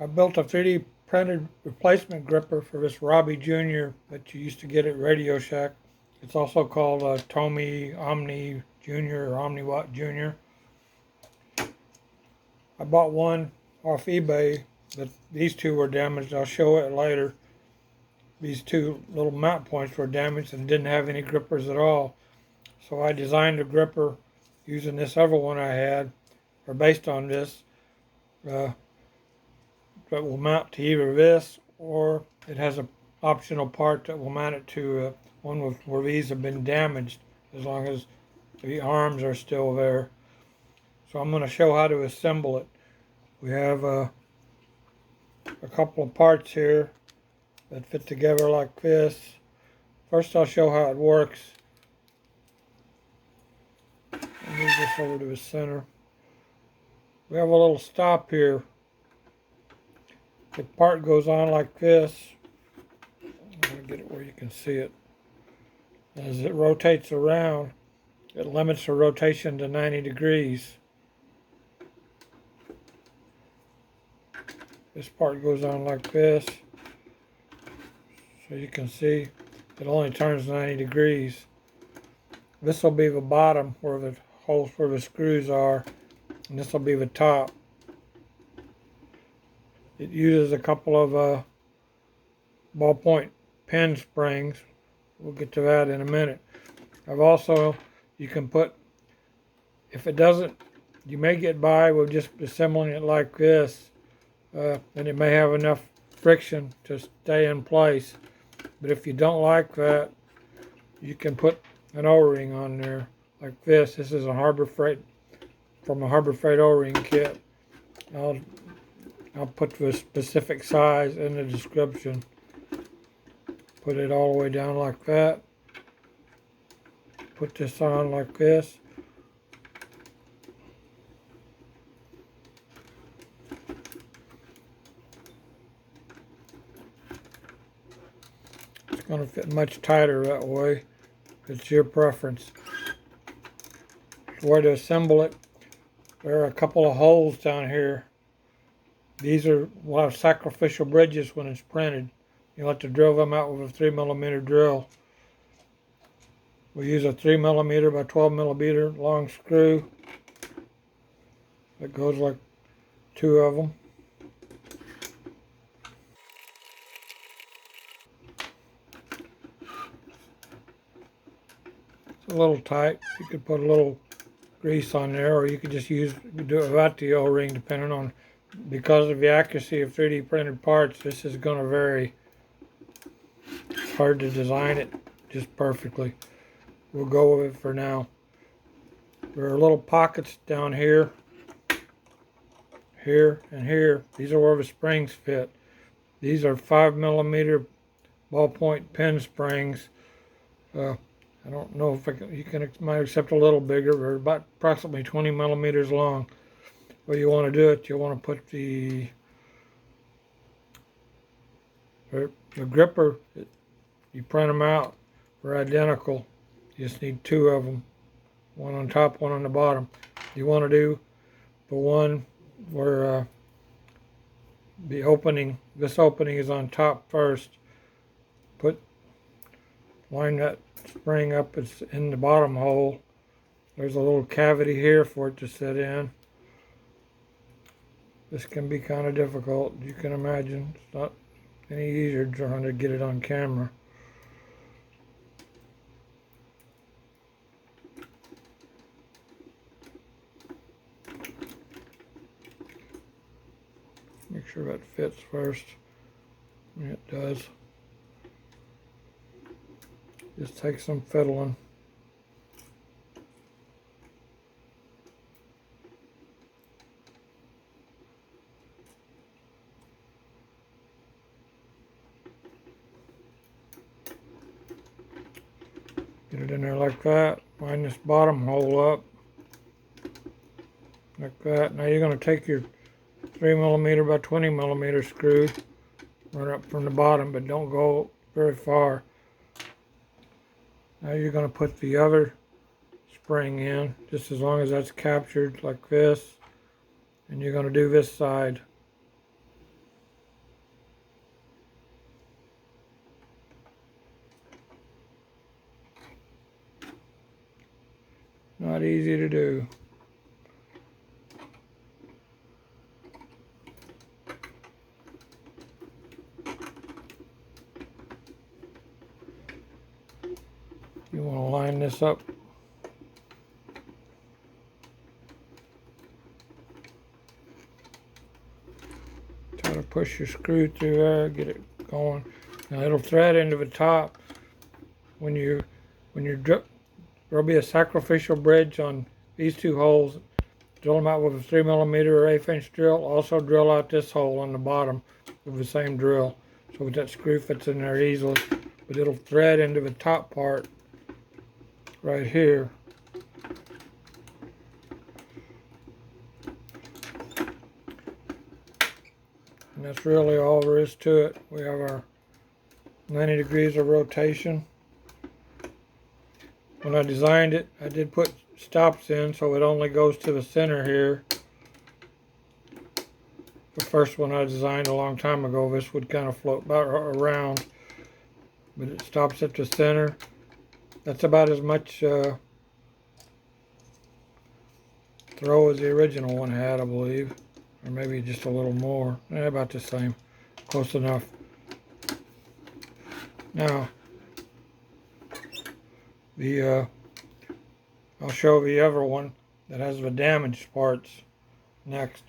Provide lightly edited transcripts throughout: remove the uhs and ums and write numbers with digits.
I built a 3D printed replacement gripper for this Robie JR that you used to get at Radio Shack. It's also called Tomy Omnibot JR or Omnibot JR. I bought one off eBay, but these two were damaged. I'll show it later. These two little mount points were damaged and didn't have any grippers at all. So I designed a gripper using this other one I had, or based on this, that will mount to either this, or it has an optional part that will mount it to one where these have been damaged, as long as the arms are still there. So I'm going to show how to assemble it. We have a couple of parts here that fit together like this. First I'll show how it works. I'll move this over to the center. We have a little stop here. The part goes on like this. I'm going to get it where you can see it. As it rotates around, it limits the rotation to 90 degrees. This part goes on like this. So you can see it only turns 90 degrees. This will be the bottom where the holes where the screws are, and this will be the top. It uses a couple of ballpoint pen springs. We'll get to that in a minute. You can put, if it doesn't, you may get by with just assembling it like this, and it may have enough friction to stay in place. But if you don't like that, you can put an O-ring on there like this. This is a Harbor Freight, from a Harbor Freight O-ring kit. I'll put the specific size in the description. Put it all the way down like that. Put this on like this. It's going to fit much tighter that way. It's your preference. The way to assemble it, there are a couple of holes down here. These are a lot of sacrificial bridges when it's printed. You'll have to drill them out with a 3mm drill. We use a 3mm by 12mm long screw. That goes like two of them. It's a little tight. You could put a little grease on there, or you could just do it without the O-ring, depending on, because of the accuracy of 3D printed parts, this is going to vary. It's hard to design it just perfectly. We'll go with it for now. There are little pockets down here, here, and here. These are where the springs fit. These are 5mm ballpoint pen springs. I don't know if you might accept a little bigger. They're about approximately 20mm long. Well, you want to do it, you want to put the gripper, you print them out, they're identical. You just need two of them, one on top, one on the bottom. You want to do the one where this opening is on top first. Line that spring up, it's in the bottom hole. There's a little cavity here for it to sit in. This can be kind of difficult, you can imagine. It's not any easier trying to get it on camera. Make sure that fits first. It does. Just take some fiddling. Get it in there like that. Line this bottom hole up. Like that. Now you're going to take your 3mm by 20mm screw, run up from the bottom, but don't go very far. Now you're going to put the other spring in, just as long as that's captured like this, and you're going to do this side. not easy to do. You want to line this up. Try to push your screw through there, get it going. Now it'll thread into the top when you're there'll be a sacrificial bridge on these two holes. Drill them out with a 3mm or 1/8" drill. Also drill out this hole on the bottom with the same drill, so that screw fits in there easily. But it'll thread into the top part right here. And that's really all there is to it. We have our 90 degrees of rotation. When I designed it, I did put stops in so it only goes to the center here. The first one I designed a long time ago, this would kind of float about around, but it stops at the center. That's about as much throw as the original one had, I believe, or maybe just a little more. About the same, close enough. Now, I'll show the other one that has the damaged parts next.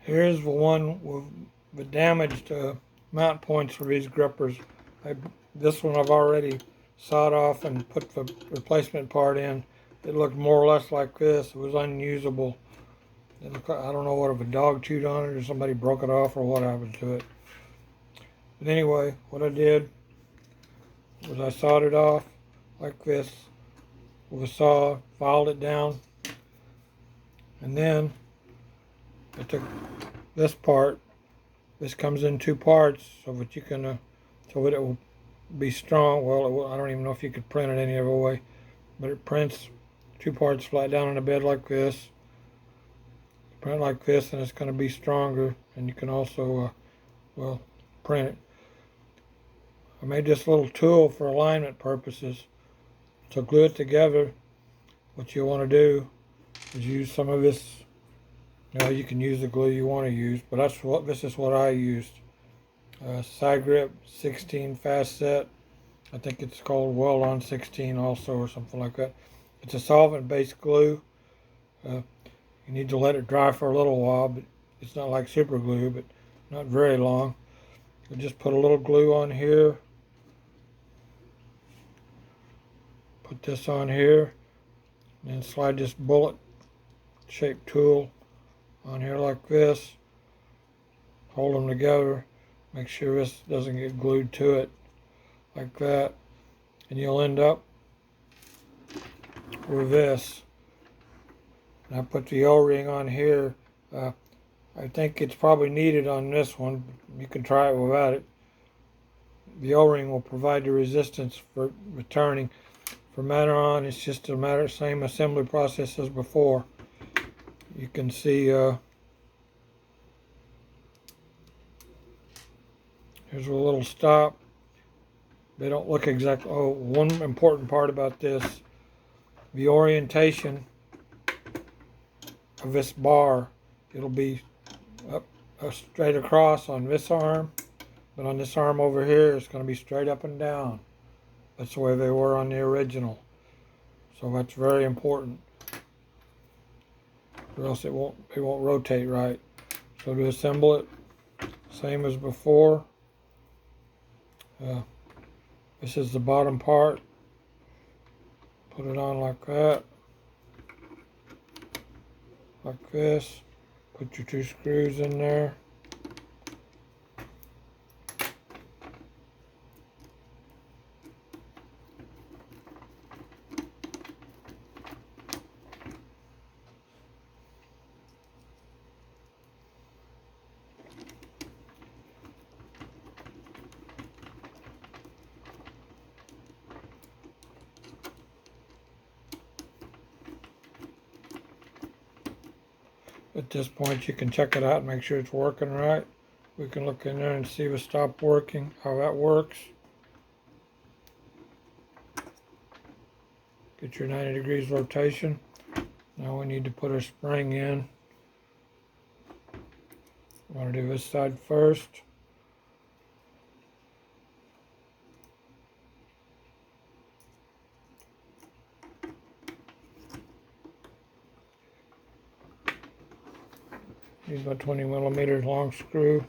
Here's the one with the damaged mount points for these grippers. This one I've already sawed off and put the replacement part in. It looked more or less like this. It was unusable. It looked, I don't know what, if a dog chewed on it or somebody broke it off or what happened to it. But anyway, what I did was I sawed it off like this with a saw, filed it down, and then I took this part. This comes in two parts so that you can, so that it will be strong. Well, I don't even know if you could print it any other way, but it prints two parts flat down on the bed like this. Print like this, and it's going to be stronger. And you can also, well, print it. I made this little tool for alignment purposes. To glue it together, what you want to do is use some of this. You can use the glue you want to use, but this is what I used. Side grip 16 fast set. I think it's called Well-On 16 also, or something like that. It's a solvent-based glue. You need to let it dry for a little while, but it's not like super glue, but not very long. You just put a little glue on here. Put this on here, and then slide this bullet-shaped tool on here like this. Hold them together. Make sure this doesn't get glued to it like that. And you'll end up with this. And I put the O-ring on here. I think it's probably needed on this one. You can try it without it. The O-ring will provide the resistance for returning. From matter on, it's just a same assembly process as before. You can see here's a little stop. They don't look exactly. Oh, one important part about this, the orientation of this bar. It'll be up straight across on this arm, but on this arm over here, it's going to be straight up and down. That's the way they were on the original. So that's very important, or else it won't rotate right. So to assemble it, same as before. This is the bottom part. Put it on like that, like this. Put your two screws in there. At this point, you can check it out and make sure it's working right. We can look in there and see if it stopped working, how that works. Get your 90 degrees rotation. Now we need to put our spring in. I'm going to do this side first. Use my 20 millimeter long screw.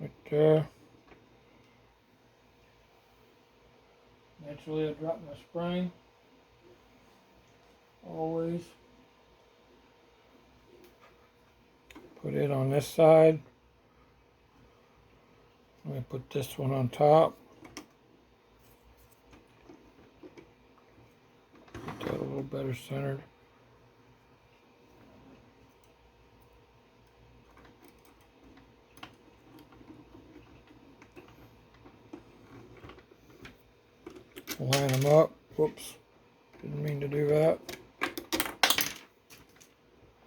Right there. Naturally I drop my spring. Always. Put it on this side. Let me put this one on top. Get that a little better centered. Line them up. Whoops. Didn't mean to do that.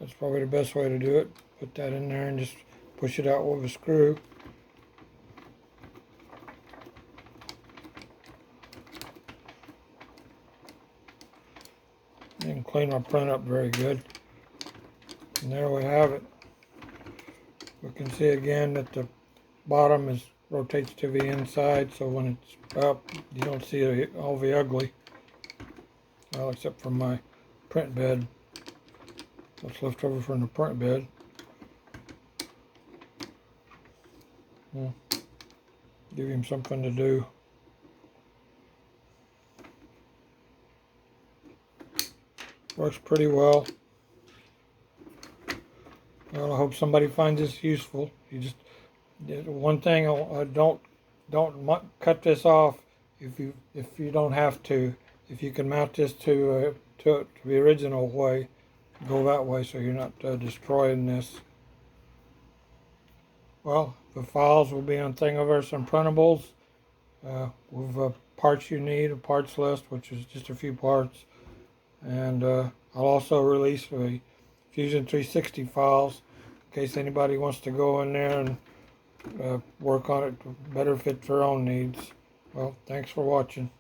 That's probably the best way to do it. Put that in there and just push it out with a screw. And clean our print up very good. And there we have it. We can see again that the bottom rotates to the inside, so when it's up, you don't see all the ugly. Well, except for my print bed. What's left over from the print bed. Yeah. Give him something to do. Works pretty well. Well, I hope somebody finds this useful. You just one thing, don't cut this off if you don't have to. If you can mount this to the original way, go that way so you're not destroying this. Well, the files will be on Thingiverse and Printables with parts you need, a parts list, which is just a few parts. And I'll also release the Fusion 360 files in case anybody wants to go in there and work on it to better fit their own needs. Well, thanks for watching.